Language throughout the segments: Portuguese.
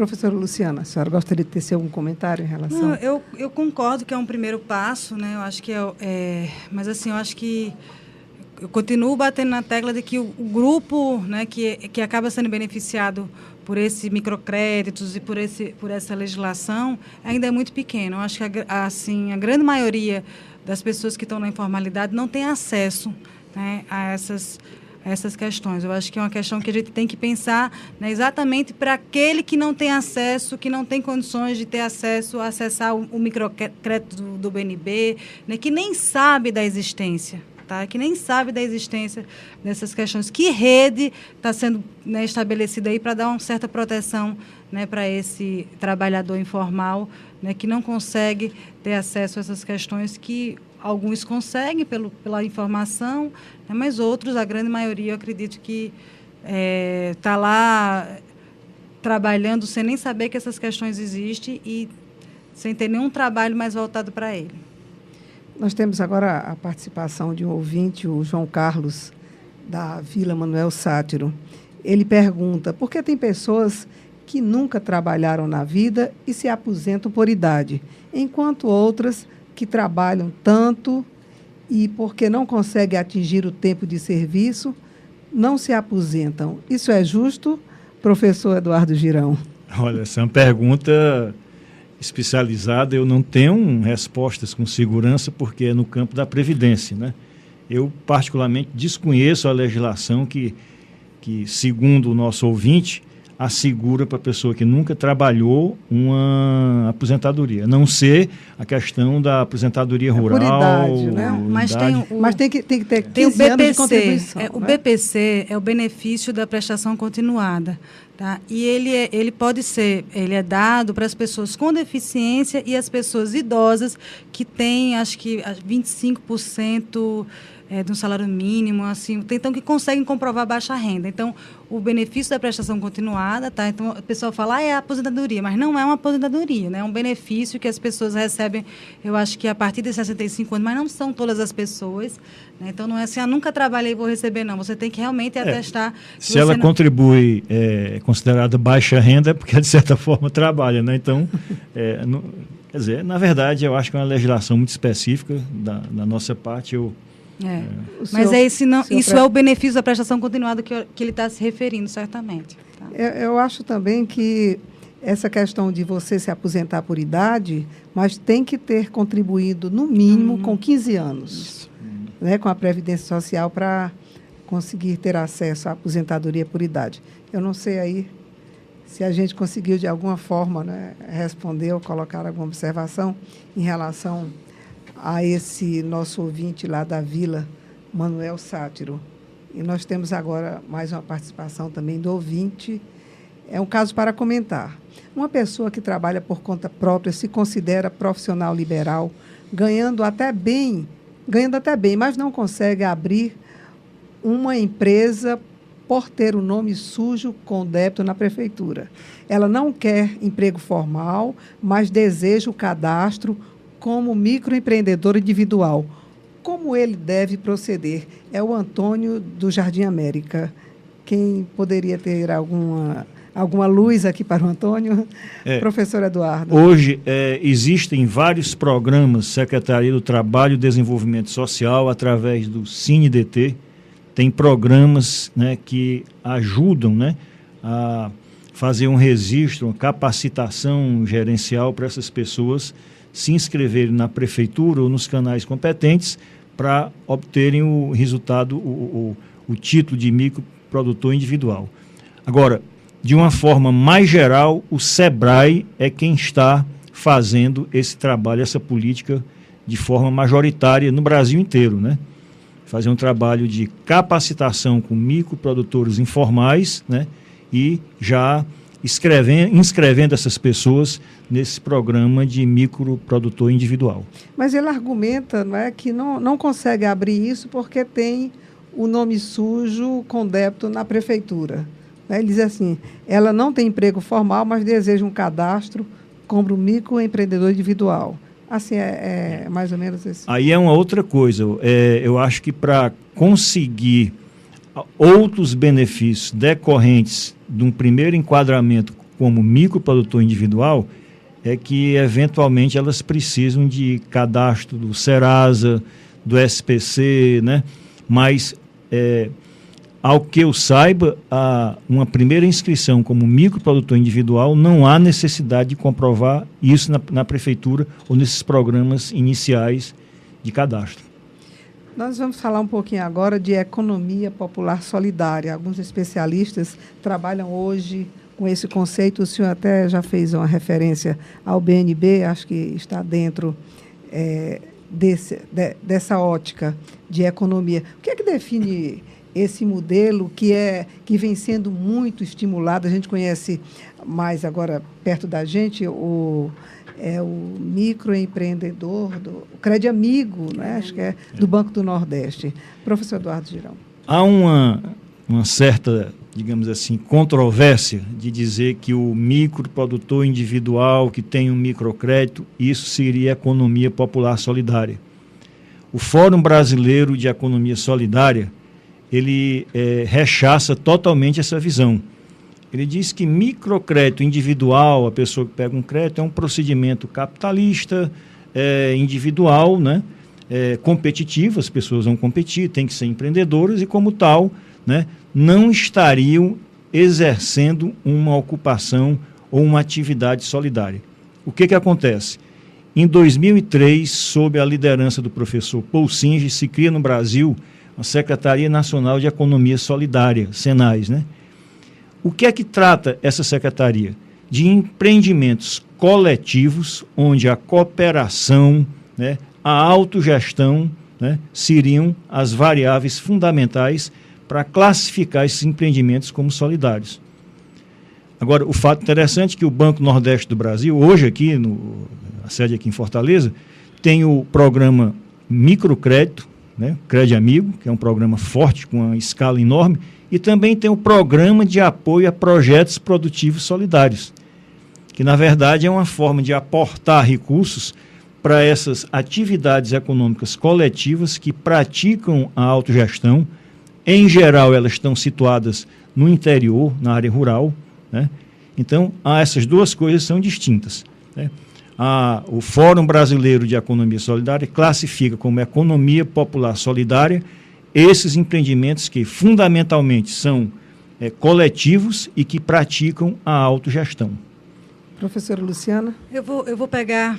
Professora Luciana, a senhora gostaria de ter algum comentário em relação? Não, eu concordo que é um primeiro passo, né? Eu acho que mas assim, eu acho que eu continuo batendo na tecla de que o grupo, né, que acaba sendo beneficiado por esses microcréditos e por essa legislação ainda é muito pequeno. Eu acho que a grande maioria das pessoas que estão na informalidade não tem acesso, né, a essas questões. Eu acho que é uma questão que a gente tem que pensar, né, exatamente para aquele que não tem acesso, que não tem condições de ter acesso, a acessar o microcrédito do BNB, né, que nem sabe da existência. Tá? Que nem sabe da existência dessas questões. Que rede está sendo, né, estabelecida aí para dar uma certa proteção, né, para esse trabalhador informal, né, que não consegue ter acesso a essas questões que alguns conseguem pela informação, né, mas outros, a grande maioria, eu acredito que está lá trabalhando sem nem saber que essas questões existem e sem ter nenhum trabalho mais voltado para ele. Nós temos agora a participação de um ouvinte, o João Carlos, da Vila Manuel Sátiro. Ele pergunta, por que tem pessoas que nunca trabalharam na vida e se aposentam por idade, enquanto outras que trabalham tanto e porque não conseguem atingir o tempo de serviço, não se aposentam? Isso é justo, professor Eduardo Girão? Olha, essa é uma pergunta especializada, eu não tenho respostas com segurança porque é no campo da Previdência, né? Eu, particularmente, desconheço a legislação que segundo o nosso ouvinte, assegura para a pessoa que nunca trabalhou uma aposentadoria, a não ser a questão da aposentadoria rural. Por idade, né? Mas tem que ter 15 tem o BPC, anos de contribuição. O BPC é o benefício da prestação continuada. Tá? E ele é dado para as pessoas com deficiência e as pessoas idosas que têm, acho que 25% de um salário mínimo, assim, então que conseguem comprovar baixa renda. Então, o benefício da prestação continuada, tá? Então, o pessoal fala, é a aposentadoria, mas não é uma aposentadoria, né? É um benefício que as pessoas recebem, eu acho que a partir de 65 anos, mas não são todas as pessoas, né? Então, não é assim, nunca trabalhei e vou receber, não. Você tem que realmente atestar. Se ela contribui, considerada baixa renda, é porque, de certa forma, trabalha, né? Então, quer dizer, na verdade, eu acho que é uma legislação muito específica da nossa parte, Mas isso é o benefício da prestação continuada que ele está se referindo, certamente. Tá? Eu acho também que essa questão de você se aposentar por idade, mas tem que ter contribuído, no mínimo, com 15 anos, né, com a Previdência Social para conseguir ter acesso à aposentadoria por idade. Eu não sei aí se a gente conseguiu, de alguma forma, né, responder ou colocar alguma observação em relação a esse nosso ouvinte lá da Vila Manuel Sátiro. E nós temos agora mais uma participação também do ouvinte. É um caso para comentar. Uma pessoa que trabalha por conta própria se considera profissional liberal, ganhando até bem, mas não consegue abrir uma empresa por ter o nome sujo com débito na prefeitura. Ela não quer emprego formal, mas deseja o cadastro como microempreendedor individual. Como ele deve proceder? É o Antônio do Jardim América. Quem poderia ter alguma luz aqui para o Antônio? Professor Eduardo. Hoje existem vários programas, Secretaria do Trabalho e Desenvolvimento Social, através do CineDT, tem programas, né, que ajudam, né, a fazer um registro, uma capacitação gerencial para essas pessoas se inscreverem na prefeitura ou nos canais competentes para obterem o resultado, o título de microprodutor individual. Agora, de uma forma mais geral, o SEBRAE é quem está fazendo esse trabalho, essa política de forma majoritária no Brasil inteiro, né? Fazer um trabalho de capacitação com microprodutores informais, né? E já inscrevendo essas pessoas nesse programa de microprodutor individual. Mas ele argumenta, não é, que não consegue abrir isso porque tem o nome sujo com débito na prefeitura. Ele diz assim, ela não tem emprego formal, mas deseja um cadastro como microempreendedor individual. Assim, é mais ou menos assim. Aí é uma outra coisa. Eu acho que para conseguir outros benefícios decorrentes de um primeiro enquadramento como microprodutor individual, é que eventualmente elas precisam de cadastro do Serasa, do SPC, né? Mas, ao que eu saiba, uma primeira inscrição como microprodutor individual, não há necessidade de comprovar isso na prefeitura ou nesses programas iniciais de cadastro. Nós vamos falar um pouquinho agora de economia popular solidária. Alguns especialistas trabalham hoje com esse conceito. O senhor até já fez uma referência ao BNB, acho que está dentro dessa ótica de economia. O que é que define esse modelo que vem sendo muito estimulado? A gente conhece mais agora perto da gente o microempreendedor, o Crédito Amigo, né? Acho que é do Banco do Nordeste. Professor Eduardo Girão. Há uma certa, digamos assim, controvérsia de dizer que o microprodutor individual que tem um microcrédito, isso seria economia popular solidária. O Fórum Brasileiro de Economia Solidária, ele rechaça totalmente essa visão. Ele diz que microcrédito individual, a pessoa que pega um crédito, é um procedimento capitalista, individual, né? Competitivo, as pessoas vão competir, têm que ser empreendedoras e, como tal, né, não estariam exercendo uma ocupação ou uma atividade solidária. O que acontece? Em 2003, sob a liderança do professor Paul Singe, se cria no Brasil a Secretaria Nacional de Economia Solidária, SENAS, né? O que é que trata essa secretaria? De empreendimentos coletivos, onde a cooperação, né, a autogestão, né, seriam as variáveis fundamentais para classificar esses empreendimentos como solidários. Agora, o fato interessante é que o Banco Nordeste do Brasil, hoje aqui, a sede aqui em Fortaleza, tem o programa Microcrédito, né, Crédito Amigo, que é um programa forte, com uma escala enorme, e também tem o Programa de Apoio a Projetos Produtivos Solidários, que, na verdade, é uma forma de aportar recursos para essas atividades econômicas coletivas que praticam a autogestão. Em geral, elas estão situadas no interior, na área rural, né? Então, essas duas coisas são distintas, né? O Fórum Brasileiro de Economia Solidária classifica como economia popular solidária esses empreendimentos que fundamentalmente são coletivos e que praticam a autogestão. Professora Luciana? Eu vou pegar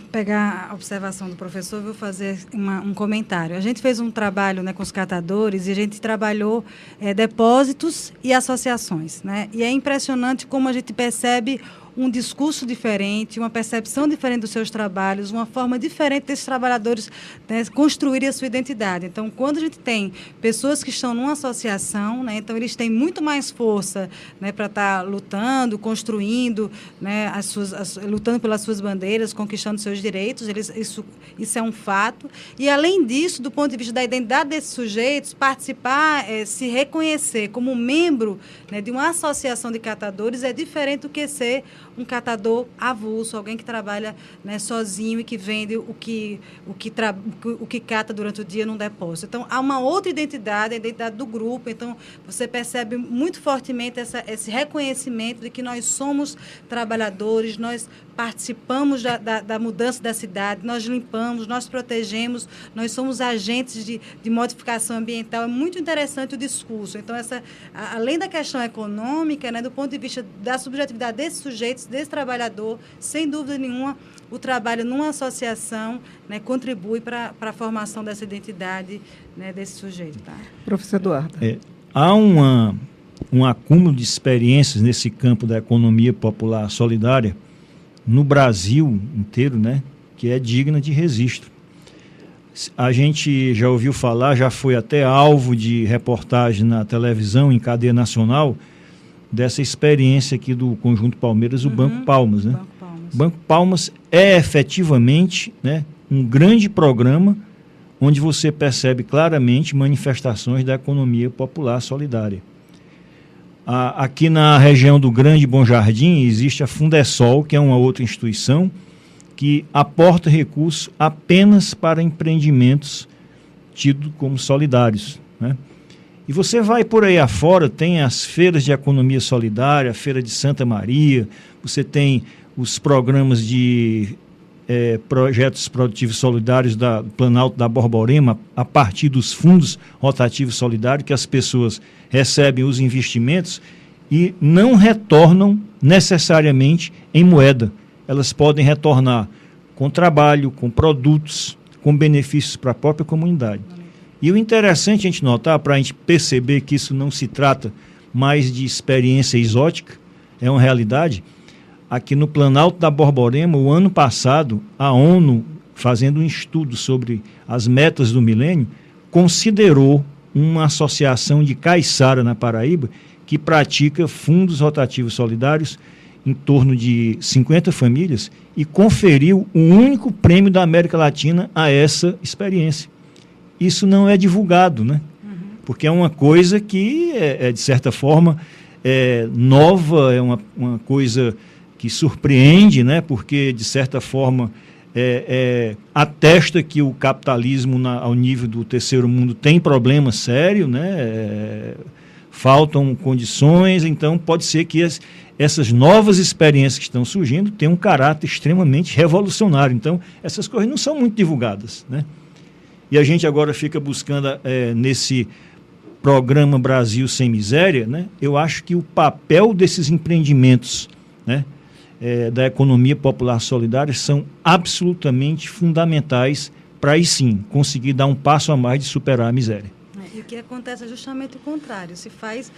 a observação do professor e vou fazer um comentário. A gente fez um trabalho, né, com os catadores e a gente trabalhou depósitos e associações, né? E é impressionante como a gente percebe um discurso diferente, uma percepção diferente dos seus trabalhos, uma forma diferente desses trabalhadores, né, construírem a sua identidade. Então, quando a gente tem pessoas que estão numa associação, né, então eles têm muito mais força, né, para estar lutando, construindo, né, lutando pelas suas bandeiras, conquistando seus direitos, isso é um fato. E, além disso, do ponto de vista da identidade desses sujeitos, participar, se reconhecer como membro, né, de uma associação de catadores é diferente do que ser um catador avulso, alguém que trabalha, né, sozinho e que vende o que cata durante o dia num depósito. Então, há uma outra identidade, a identidade do grupo. Então, você percebe muito fortemente esse reconhecimento de que nós somos trabalhadores, nós participamos da mudança da cidade, nós limpamos, nós protegemos, nós somos agentes de modificação ambiental. É muito interessante o discurso. Então, além da questão econômica, né, do ponto de vista da subjetividade desses sujeitos, desse trabalhador, sem dúvida nenhuma, o trabalho numa associação, né, contribui para a formação dessa identidade, né, desse sujeito. Tá? Professor Eduardo. Há um acúmulo de experiências nesse campo da economia popular solidária no Brasil inteiro, né, que é digna de registro. A gente já ouviu falar, já foi até alvo de reportagem na televisão, em cadeia nacional, dessa experiência aqui do Conjunto Palmeiras, o Banco Palmas, né? O Banco Palmas é efetivamente, né, um grande programa onde você percebe claramente manifestações da economia popular solidária. Aqui na região do Grande Bom Jardim existe a Fundesol, que é uma outra instituição que aporta recursos apenas para empreendimentos tidos como solidários, né? E você vai por aí afora, tem as feiras de economia solidária, a Feira de Santa Maria, você tem os programas de projetos produtivos solidários do Planalto da Borborema, a partir dos fundos rotativos solidários, que as pessoas recebem os investimentos e não retornam necessariamente em moeda. Elas podem retornar com trabalho, com produtos, com benefícios para a própria comunidade. E o interessante a gente notar, para a gente perceber que isso não se trata mais de experiência exótica, é uma realidade. Aqui no Planalto da Borborema, o ano passado, a ONU, fazendo um estudo sobre as metas do milênio, considerou uma associação de Caiçara, na Paraíba, que pratica fundos rotativos solidários em torno de 50 famílias e conferiu o único prêmio da América Latina a essa experiência. Isso não é divulgado, né? Porque é uma coisa que de certa forma, nova, é uma coisa que surpreende, né? Porque, de certa forma, atesta que o capitalismo ao nível do terceiro mundo tem problema sério, né? Faltam condições, então pode ser que essas novas experiências que estão surgindo tenham um caráter extremamente revolucionário. Então, essas coisas não são muito divulgadas, né? E a gente agora fica buscando nesse programa Brasil Sem Miséria, né? Eu acho que o papel desses empreendimentos, né, da economia popular solidária são absolutamente fundamentais para aí sim conseguir dar um passo a mais de superar a miséria. E o que acontece é justamente o contrário, se faz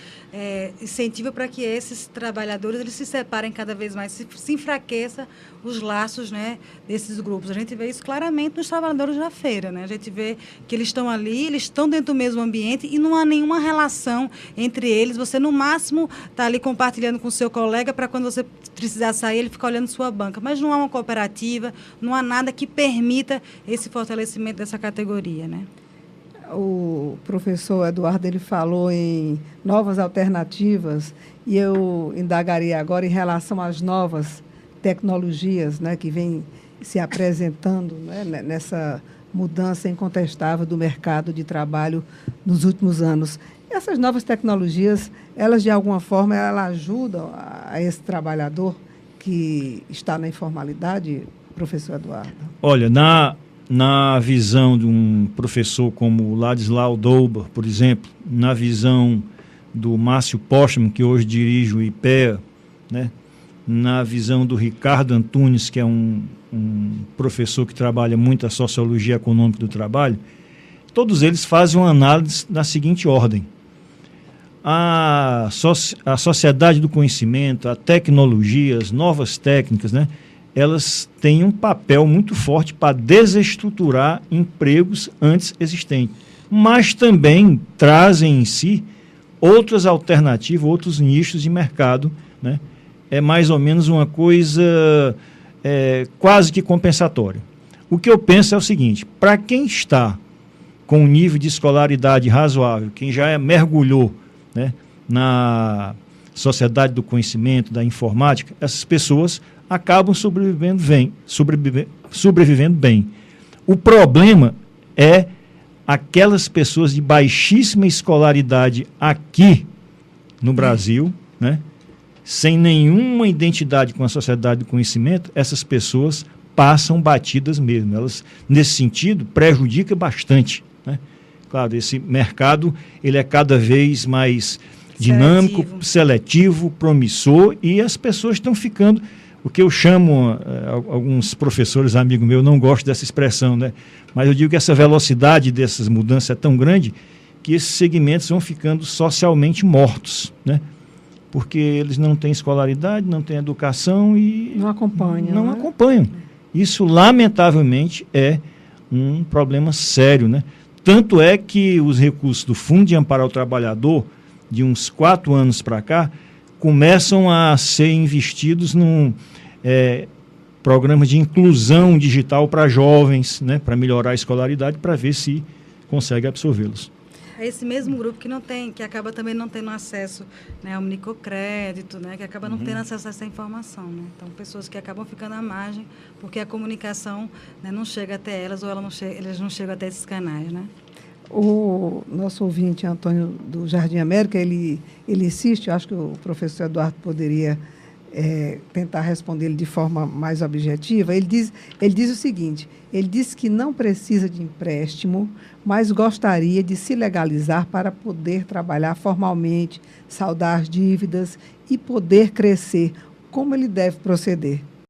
incentivo para que esses trabalhadores eles se separem cada vez mais, se enfraqueça os laços, né, desses grupos. A gente vê isso claramente nos trabalhadores da feira, né? A gente vê que eles estão ali, eles estão dentro do mesmo ambiente e não há nenhuma relação entre eles. Você, no máximo, está ali compartilhando com o seu colega para quando você precisar sair, ele ficar olhando sua banca. Mas não há uma cooperativa, não há nada que permita esse fortalecimento dessa categoria, né? O professor Eduardo ele falou em novas alternativas e eu indagaria agora em relação às novas tecnologias, né, que vêm se apresentando, né, nessa mudança incontestável do mercado de trabalho nos últimos anos. Essas novas tecnologias, elas de alguma forma elas ajudam a esse trabalhador que está na informalidade, professor Eduardo? Olha, na visão de um professor como Ladislau Douba, por exemplo, na visão do Márcio Postman, que hoje dirige o IPEA, né? Na visão do Ricardo Antunes, que é um professor que trabalha muito a sociologia econômica do trabalho, todos eles fazem uma análise na seguinte ordem. A sociedade do conhecimento, a tecnologia, as novas técnicas, né? Elas têm um papel muito forte para desestruturar empregos antes existentes, mas também trazem em si outras alternativas, outros nichos de mercado, né? É mais ou menos uma coisa quase que compensatória. O que eu penso é o seguinte, para quem está com um nível de escolaridade razoável, quem já mergulhou, né, na sociedade do conhecimento, da informática, essas pessoas acabam sobrevivendo bem. O problema é aquelas pessoas de baixíssima escolaridade aqui no Brasil, né, sem nenhuma identidade com a sociedade do conhecimento, essas pessoas passam batidas mesmo. Elas, nesse sentido, prejudicam bastante, né? Claro, esse mercado ele é cada vez mais dinâmico, seletivo, promissor, e as pessoas estão ficando... O que eu chamo, alguns professores amigos meus não gostam dessa expressão, né? Mas eu digo que essa velocidade dessas mudanças é tão grande que esses segmentos vão ficando socialmente mortos, né? Porque eles não têm escolaridade, não têm educação e... Não acompanham. Não acompanham. Isso, lamentavelmente, é um problema sério, né? Tanto é que os recursos do Fundo de Amparo ao Trabalhador, de uns 4 anos para cá, começam a ser investidos num programa de inclusão digital para jovens, né, para melhorar a escolaridade, para ver se consegue absorvê-los. É esse mesmo grupo que não tem, que acaba também não tendo acesso, né, ao microcrédito, né, que acaba não tendo acesso a essa informação, né? Então, pessoas que acabam ficando à margem porque a comunicação, né, não chega até elas ou elas não chegam até esses canais, né? O nosso ouvinte, Antônio, do Jardim América, ele insiste, eu acho que o professor Eduardo poderia tentar responder ele de forma mais objetiva. Ele diz o seguinte, ele diz que não precisa de empréstimo, mas gostaria de se legalizar para poder trabalhar formalmente, saldar as dívidas e poder crescer. Como ele deve proceder?